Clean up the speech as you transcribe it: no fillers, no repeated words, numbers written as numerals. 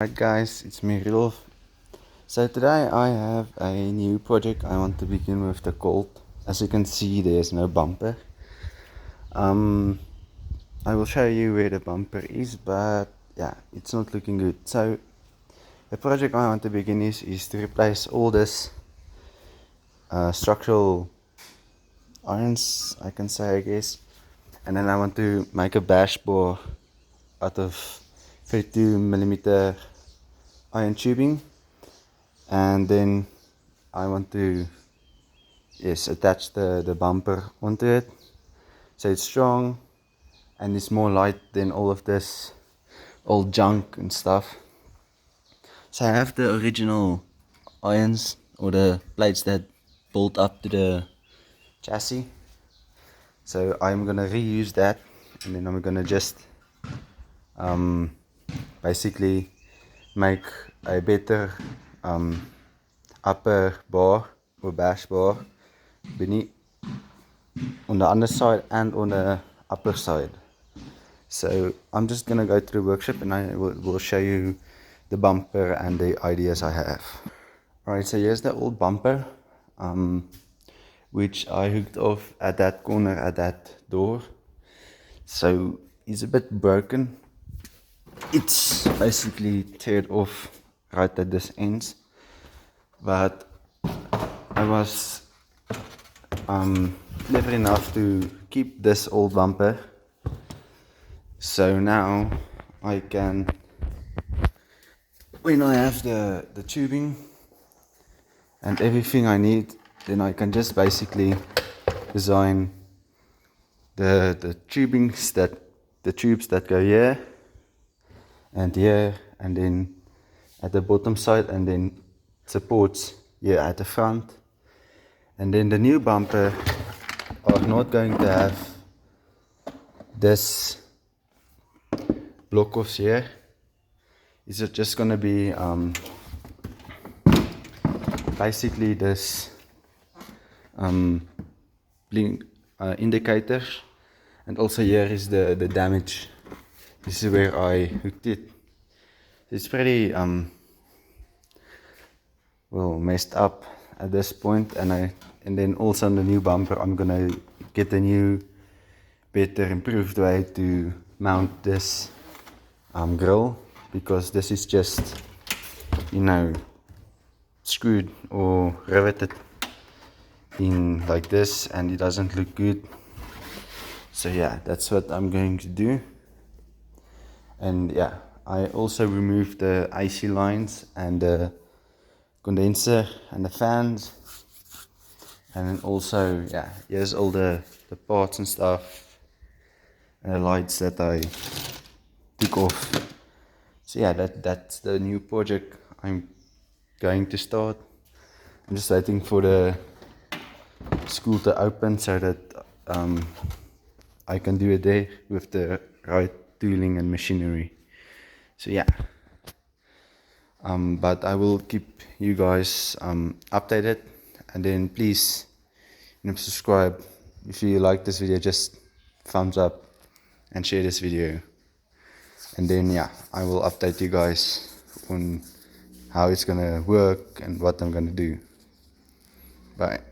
Alright guys, it's me Rudolf. So today I have a new project. I want to begin with the Colt. As you can see, there's no bumper. I will show you where the bumper is, but yeah, it's not looking good. So the project I want to begin is to replace all this structural irons, I can say, I guess. And then I want to make a bash bore out of 32mm iron tubing, and then I want to attach the bumper onto it so it's strong and it's more light than all of this old junk and stuff. So I have the original irons, or the plates that bolt up to the chassis, so I'm gonna reuse that, and then I'm gonna just basically make a better upper bar or bash bar beneath on the underside and on the upper side. So I'm just gonna go to the workshop and I will show you the bumper and the ideas I have. Alright, so here's the old bumper, which I hooked off at that corner at that door. So it's a bit broken. It's basically teared off right at this end, but I was clever enough to keep this old bumper. So now I can, when I have the tubing and everything I need, then I can just basically design the tubes that go here and here, and then at the bottom side, and then supports here at the front. And then the new bumper are not going to have this block offs here. It's just going to be basically this blink indicators, and also here is the damage. This is where I hooked it. It's pretty well messed up at this point, and then also on the new bumper I'm gonna get a new, better, improved way to mount this grill, because this is just, you know, screwed or riveted in like this, and it doesn't look good. So yeah, that's what I'm going to do. And yeah, I also removed the AC lines and the condenser and the fans, and then also, yeah, here's all the parts and stuff and the lights that I took off. So yeah, that's the new project I'm going to start. I'm just waiting for the school to open so that I can do it there with the right tooling and machinery. So yeah, but I will keep you guys updated, and then please, subscribe. If you like this video, just thumbs up and share this video, and then yeah, I will update you guys on how it's gonna work and what I'm gonna do. Bye.